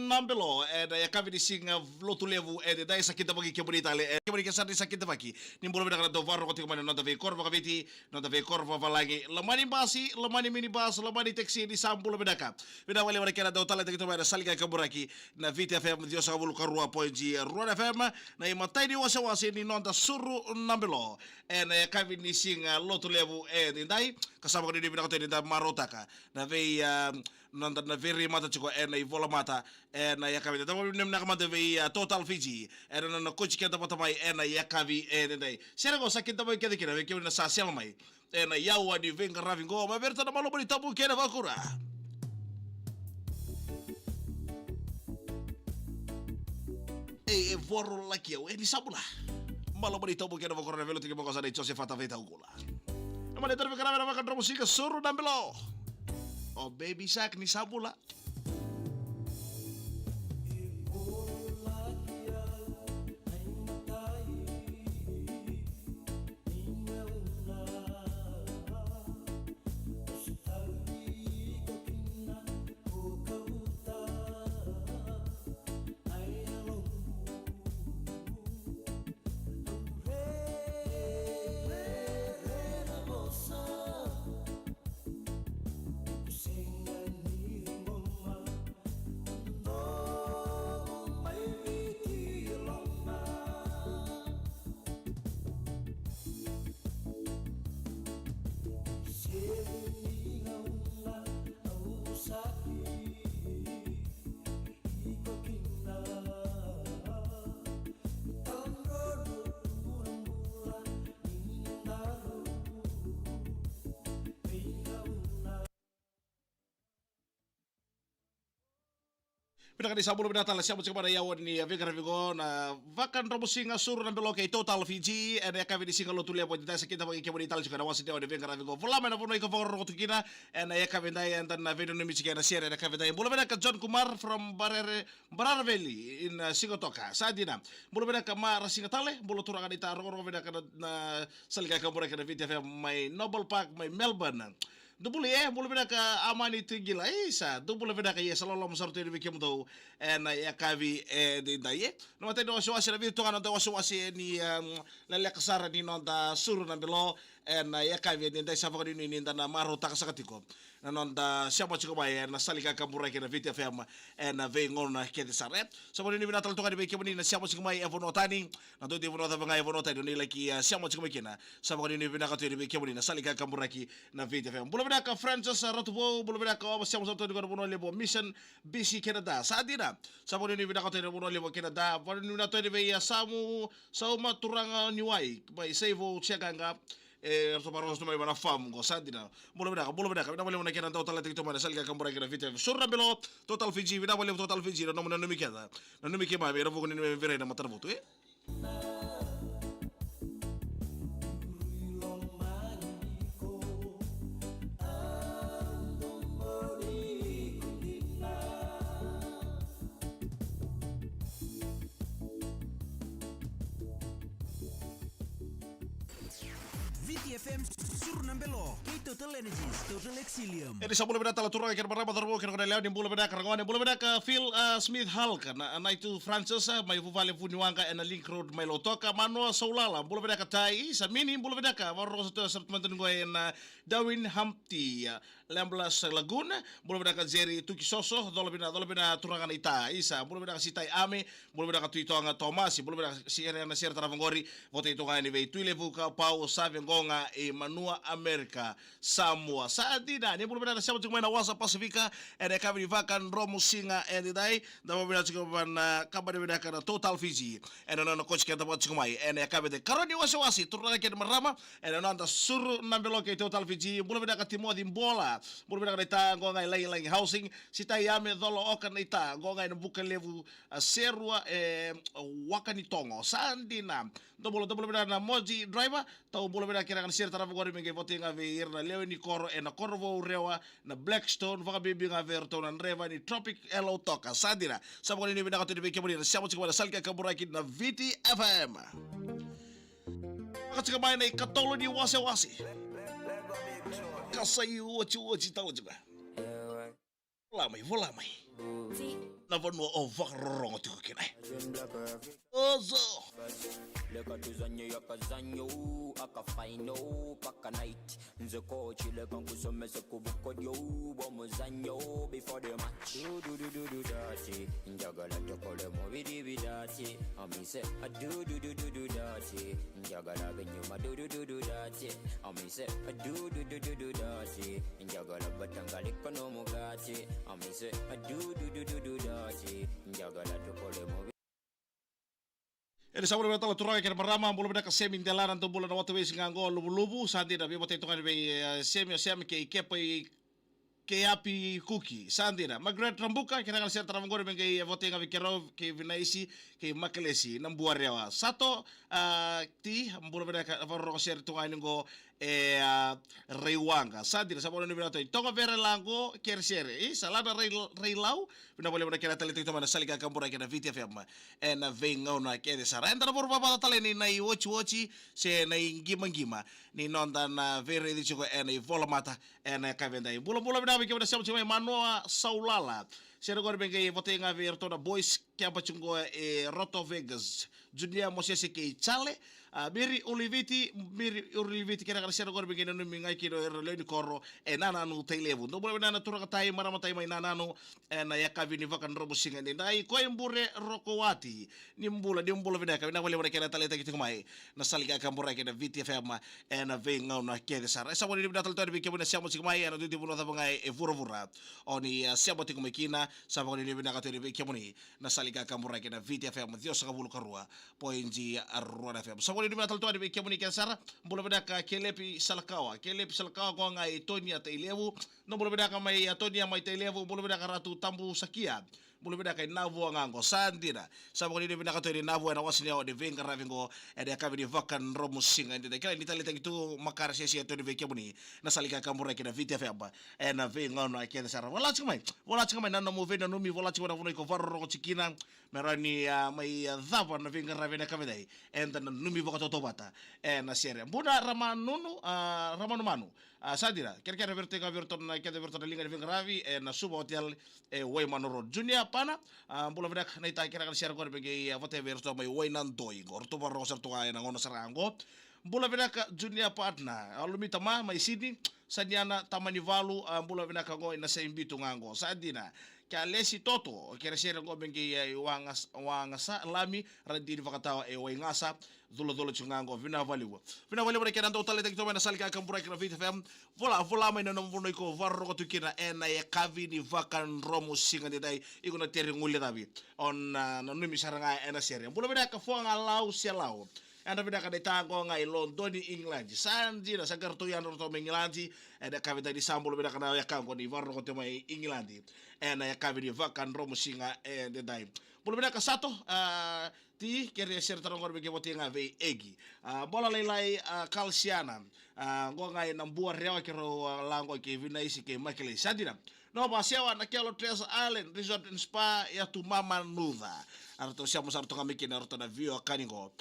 surunabelokeitotalfiji and yakavidi singa lotulevu and dai sakita bagi keburita le keburika sari sakita bagi nimbolo beda kada varro kotik mana nota ve korva kaviti nota ve korva valangi lamani basi lamani minibus lamani taxi di sampulo bedaka beda wale wale kada dotale tekito beda salga kaburaki na VitiFM dio sabulu karua poinji Ruan FM na imatai di wasa ni nota surunabelo and yakavidi singa lotulevu and dai kasama kadi beda kotik da marotaka na ve nanda na very mata chiko na ivola mata na yakavi da mo nem nakamata ve total Fiji na na coach kenta pata mai na yakavi dai sera go sakita mai kede kira ve ke na sa mai na yawa di venga ravingo ma verta na malo boni tabu kena vakura vorro la kieu di sabula malo boni tabu kena vakura velo tike mo cosa dei chose fata veta ukula ma le terve kana va kan musika surunabelokeitotalfiji oh baby sak ni sabula Pidaka di sabulu binatala siapa cakap pada yawan ni avega ravigo na vakan romusinga surunabelokeitotalfiji and yakavi di singa lotulia po dita sakita bagi kemo di tal juga na wasi dewa de vega ravigo volama na vono iko voro rotu kina and yakavi dai and na video ni michika na share yakavi dai bula beda ka John Kumar from Barara Valley in Sigotoka sadina bula beda ka ma rasinga tale bula turanga di ta ro beda ka na salga ka bura ka VitiFM my Noble Park my Melbourne dubule bula beda ka amani tigila isa dubule beda ka yes lolo msorto ni kemo do and yakavi de daye no mate do wasi na vitu kana do wasi ni la lekasara ni no da surunabelo and yakavi de dai safari ni na maro takasakatiko na no da siapa chiko bae na salika kabura ke na VitiFM and ve ngona ke de sare so ni bina tal to ka de ke ni na siapa chiko mai evonotani na do de evonota nga evonota ni laki siapa chiko kina safari ni bina ka to de ke ni na salika kabura ki na VitiFM bulo bina ka Francis Ratubo bulo bina ka siapa so to de ko bono lebo mission BC Canada sadira sapo ni bina ka to de bono lebo Canada bono ni na to de ve samu sauma turanga niwai mai save chekanga to paros to mai bana fam go sadina bulo bina ka na wale na kena to tala tikto mana salga kambura kena VitiFM surunabelokeitotalfiji bina wale totalfiji no na numi keda na numi ke ma vero ni vere na matarvoto VitiFM surunabelokeitotal energies total exilium. Edi sabula beda tala turang kena barama tarbo kena kena leo ni bula beda karangone bula beda ka Phil Smith Halka na naitu Francis mai vale funiwanga and link road mai lotoka manoa saulala bula beda ka tai sa mini bula beda ka warro sa sertment ngoy na Darwin Humpty Lamblas Laguna bula beda ka Jerry Tukisoso dolabina turangan ita isa bula beda ka sitai ame bula beda ka tuitonga Thomas bula beda si na sir taravangori vote itu ngani ve tuilevu ka pau savengonga e manua Amerika Samoa sadina ni bula beda na siapa cuma na wasa Pasifika and kavi vakan romusinga and dai da beda cuma na kabade beda ka total Fiji and no coach kenta pot cuma and kavi de karoni wasi turana ke marama and no da surunabelokeitotalfiji bula beda ka timodi bola bula beda ka ita ngonga lai housing sitai ame dolo okan ita ngonga no bukan levu serua wakanitongo sandina do bula beda na moji driver tau bula beda kira kan sir tarafu gori menge votinga ve irna leo ni koro e na korvo rewa na Blackstone vaka bibi nga verto na reva ni Tropic Elo Toka sadira sabu ni beda ka to de kebori na siamo chikwa salka kabura kid na VitiFM ka chika mai nei katolo ni wasi kasai uchi talo juga vola mai na vonu o vakarorongo tiko kinai. Ozo. Leka tuzanye yakazanyo akafaino paka night nze coach leka nkusomese ku bukodyo bw'omuzanyo before the match do dati njagala tokole mubiri bidati amise do dati njagala benyuma do dati amise do dati njagala batangaliko n'omugati amise do dati njagala tokole mubiri. Eli sa mulai tala turai kena marama mulai benda kasemi ndelaran tu bulan waktu wesi nganggo lubu santi na bibo teto kan be semi ke kepa ke api kuki sandina magret rambuka kena kan ser taramgore bengai vote ngavi kero ke vinaisi ke maklesi nambuar rewa sato ti mulai benda ka varro ser tu ngo reiwanga sandina sabona ni binato tonga vere lango kersere salada reilau bina boleh benda kena tali tu mana salika kampura kena VitiFM na venga ona kede sara enda por baba tale ni nai wochi se nai gima ni nonda na vere di chuko na vola mata na kavenda bula bina que você chama Manoa Saulala. Se agora bem que vou ter a ver toda boys que a pachungo Roto Vegas. Junia Moses que chale. Miri Oliviti que era ser agora bem que não me ngai que era leni corro nana no televo. Não vou nana tura katai marama tai mai nana no na yakavi ni vakan robo singa ni dai ko embure rokowati. Nimbula vina ka na wale que era taleta que mai. Na salga kambura que na VitiFM na venga na que sara. Essa wale ni datal tori que bona siamo mai na duti bona tabangai vura oni siamo tiko mekina sababu ni bina kateri beki moni na salika kamura kena VitiFM Dios kabulu karua poinji arruana FM sababu ni bina talto ni beki moni kesara bula bina ka kelepi salakawa ko ngai tonia teilevu no bula bina ka mai tonia mai teilevu bula bina ka ratu tambu sakia bula bina ka navu ngango sandira sababu ni bina kateri navu na wasini o de venga ravingo ede kabini vakan romu singa ndide kala ni talita gitu makar sia to ni beki moni na salika kamura kena VitiFM na venga no akenda sara wala chimai nana mo vena no mi wala chimai na ko varro chikina merani mai dhava na venga ravena kavedai enda na numi voka totobata na sere buda ramanu manu sadira kera verte ka verto na keda verto na linga venga ravi na suba hotel way manoro junior pana bula veda na ita kera ka sere ko bege vote verto mai way nan doi gorto varro serto na ngono sarango bula veda ka junior partner alumi tama mai sini sadiana tamani valu bula vena ka go na sembitu ngango sadina ka lesi toto kera sere go bengi wangasa lami radi vakatawa wangasa dolo chungango vina valiwa kera ndo tale tekto na salika kampura kera VitiFM vola mai na mvono ko varro ko tukina na ya kavini vakan romo singa de dai igona teri ngule davi on na numi saranga na sere bula vena ka fuanga lau sia lau anda bida kada tango ngai London England sanji na sagar to yan to England ada kavita di sambul bida kana ya kango ni varro ko mai England na ya kavini vakan romo singa de dai bulu bida ka sato ti kere ser tarongor bege boti nga ve egi bola lelai kalsiana ngo ngai nambua rewa kero lango ke vinaisi ke makele sadina no basewa na kelo Tres Island Resort and Spa ya tu mama nuda arto siamo sarto kamikina arto na view kaningo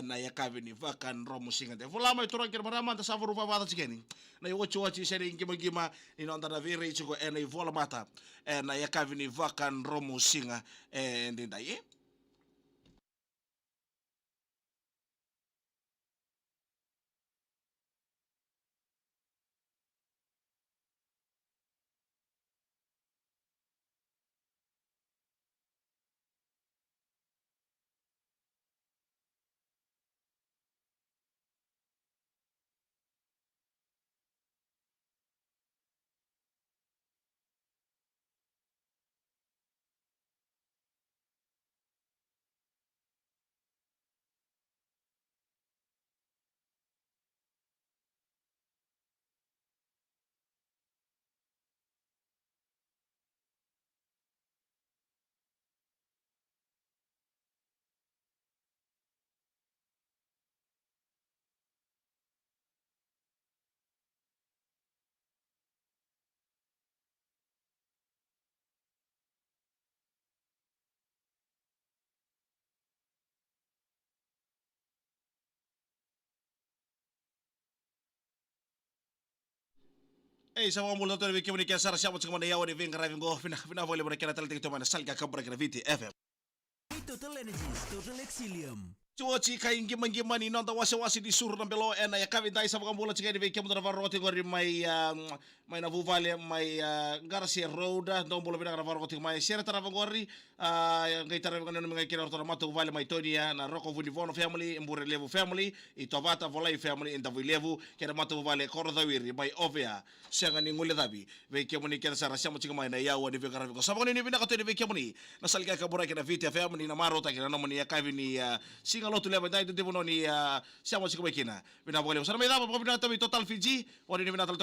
na ya kavini vakan romo singa de vola mai turang kero marama ta savaru vavata chikeni na yo chochi seri ngima ni nonda na vire chiko na vola mata na ya kavini vakan romo singa ndinda sa mga mula to ni Vicky Monica Sara siya mo sa mga yawa ni Ving Ravingo pinavole mo na kaya talagang ito man salga kabra kina VitiFM. Total Energies, Total Exilium. Cuaci kain giman-giman ni nonton wasi-wasi di Suru ng Belo na ya kami dai sa mga mula tsika ni Vicky mo na varoti gori may navuvale may Garcia Road don bolo bina varoti may sera tara gori ngai tara ngano mga kina orto matu vale may Tonia na Rocco Vunivono family Mbure Levu family Itovata Volai family in Davi Levu kina matu vale Cordawiri may Ovea siya ngani ngule dabi Vicky mo ni kina sara siya mo tsika may na yawa ni Vicky Ravigo sa mga ni bina kato ni Vicky mo ni nasalga ka bura kina VitiFM ni na marota kina no ni kavi ni lo tu leva dai tu devono ni siamo sicuri che na. Vina volevo. Sarà mai dato proprio nato Total Fiji, ora ni vina tal